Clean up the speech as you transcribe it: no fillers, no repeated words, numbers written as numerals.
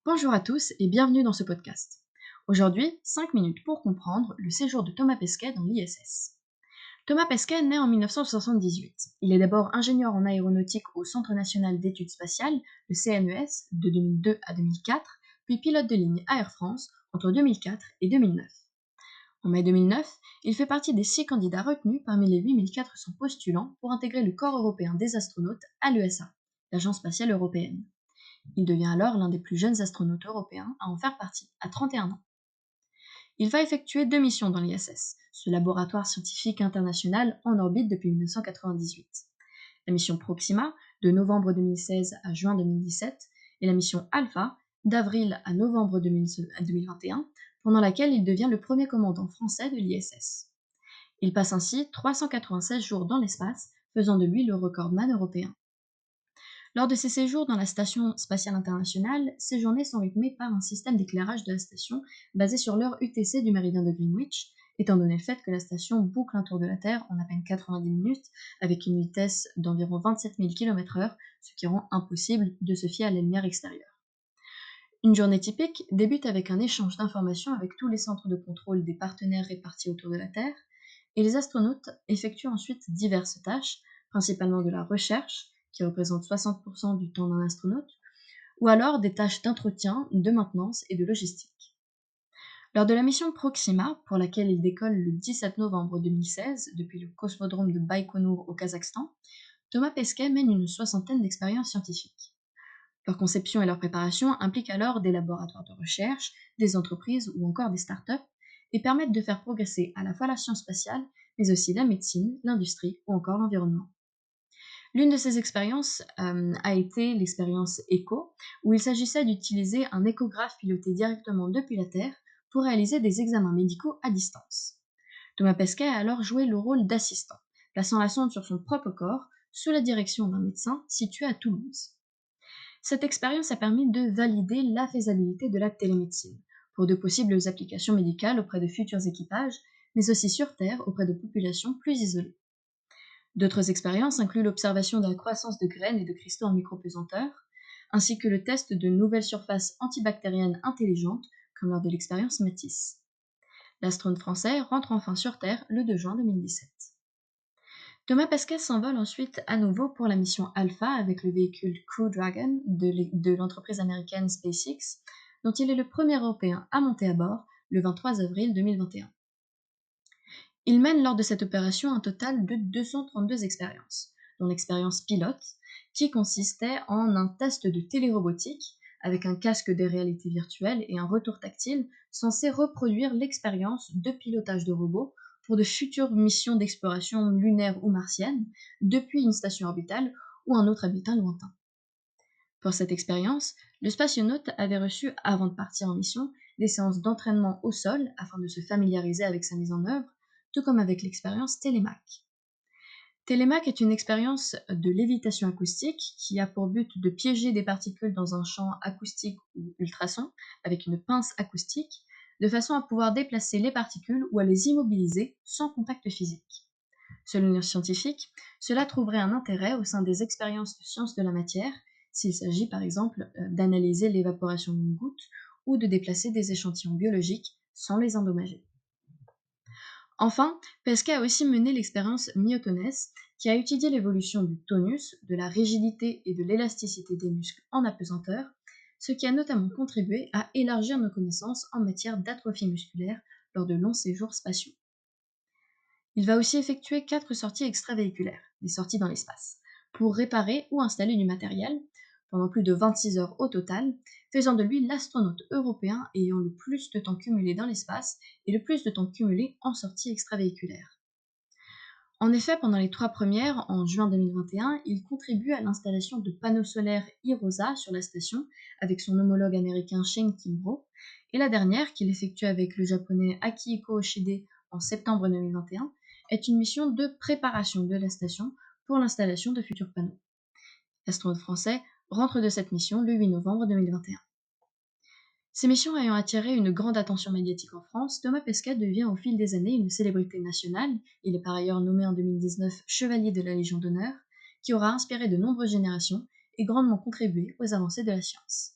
Bonjour à tous et bienvenue dans ce podcast. Aujourd'hui, 5 minutes pour comprendre le séjour de Thomas Pesquet dans l'ISS. Thomas Pesquet naît en 1978. Il est d'abord ingénieur en aéronautique au Centre national d'études spatiales, le CNES, de 2002 à 2004, puis pilote de ligne à Air France entre 2004 et 2009. En mai 2009, il fait partie des 6 candidats retenus parmi les 8400 postulants pour intégrer le corps européen des astronautes à l'ESA, l'Agence spatiale européenne. Il devient alors l'un des plus jeunes astronautes européens à en faire partie, à 31 ans. Il va effectuer 2 missions dans l'ISS, ce laboratoire scientifique international en orbite depuis 1998. La mission Proxima, de novembre 2016 à juin 2017, et la mission Alpha, d'avril à novembre 2021, pendant laquelle il devient le premier commandant français de l'ISS. Il passe ainsi 396 jours dans l'espace, faisant de lui le recordman européen. Lors de ses séjours dans la Station spatiale internationale, ses journées sont rythmées par un système d'éclairage de la station basé sur l'heure UTC du méridien de Greenwich, étant donné le fait que la station boucle un tour de la Terre en à peine 90 minutes, avec une vitesse d'environ 27 000 km/h, ce qui rend impossible de se fier à la lumière extérieure. Une journée typique débute avec un échange d'informations avec tous les centres de contrôle des partenaires répartis autour de la Terre, et les astronautes effectuent ensuite diverses tâches, principalement de la recherche, qui représente 60% du temps d'un astronaute, ou alors des tâches d'entretien, de maintenance et de logistique. Lors de la mission Proxima, pour laquelle il décolle le 17 novembre 2016 depuis le cosmodrome de Baïkonour au Kazakhstan, Thomas Pesquet mène une soixantaine d'expériences scientifiques. Leur conception et leur préparation impliquent alors des laboratoires de recherche, des entreprises ou encore des startups et permettent de faire progresser à la fois la science spatiale, mais aussi la médecine, l'industrie ou encore l'environnement. L'une de ces expériences a été l'expérience ECHO, où il s'agissait d'utiliser un échographe piloté directement depuis la Terre pour réaliser des examens médicaux à distance. Thomas Pesquet a alors joué le rôle d'assistant, plaçant la sonde sur son propre corps, sous la direction d'un médecin situé à Toulouse. Cette expérience a permis de valider la faisabilité de la télémédecine, pour de possibles applications médicales auprès de futurs équipages, mais aussi sur Terre auprès de populations plus isolées. D'autres expériences incluent l'observation de la croissance de graines et de cristaux en micropesanteur, ainsi que le test de nouvelles surfaces antibactériennes intelligentes, comme lors de l'expérience Matisse. L'astronaute français rentre enfin sur Terre le 2 juin 2017. Thomas Pesquet s'envole ensuite à nouveau pour la mission Alpha avec le véhicule Crew Dragon de l'entreprise américaine SpaceX, dont il est le premier Européen à monter à bord le 23 avril 2021. Il mène lors de cette opération un total de 232 expériences, dont l'expérience pilote, qui consistait en un test de télérobotique avec un casque de réalité virtuelle et un retour tactile censé reproduire l'expérience de pilotage de robots pour de futures missions d'exploration lunaire ou martienne depuis une station orbitale ou un autre habitat lointain. Pour cette expérience, le spationaute avait reçu, avant de partir en mission, des séances d'entraînement au sol afin de se familiariser avec sa mise en œuvre, tout comme avec l'expérience Télémac. Télémac est une expérience de lévitation acoustique qui a pour but de piéger des particules dans un champ acoustique ou ultrason avec une pince acoustique, de façon à pouvoir déplacer les particules ou à les immobiliser sans contact physique. Selon les scientifiques, cela trouverait un intérêt au sein des expériences de sciences de la matière, s'il s'agit par exemple d'analyser l'évaporation d'une goutte ou de déplacer des échantillons biologiques sans les endommager. Enfin, Pesquet a aussi mené l'expérience Myotonès, qui a étudié l'évolution du tonus, de la rigidité et de l'élasticité des muscles en apesanteur, ce qui a notamment contribué à élargir nos connaissances en matière d'atrophie musculaire lors de longs séjours spatiaux. Il va aussi effectuer 4 sorties extravéhiculaires, des sorties dans l'espace, pour réparer ou installer du matériel, pendant plus de 26 heures au total, faisant de lui l'astronaute européen ayant le plus de temps cumulé dans l'espace et le plus de temps cumulé en sortie extravéhiculaire. En effet, pendant les 3 premières, en juin 2021, il contribue à l'installation de panneaux solaires Hirosa sur la station avec son homologue américain Shane Kimbrough, et la dernière, qu'il effectue avec le japonais Akihiko Oshide en septembre 2021, est une mission de préparation de la station pour l'installation de futurs panneaux. L'astronaute français rentre de cette mission le 8 novembre 2021. Ces missions ayant attiré une grande attention médiatique en France, Thomas Pesquet devient au fil des années une célébrité nationale. Il est par ailleurs nommé en 2019 chevalier de la Légion d'honneur, qui aura inspiré de nombreuses générations et grandement contribué aux avancées de la science.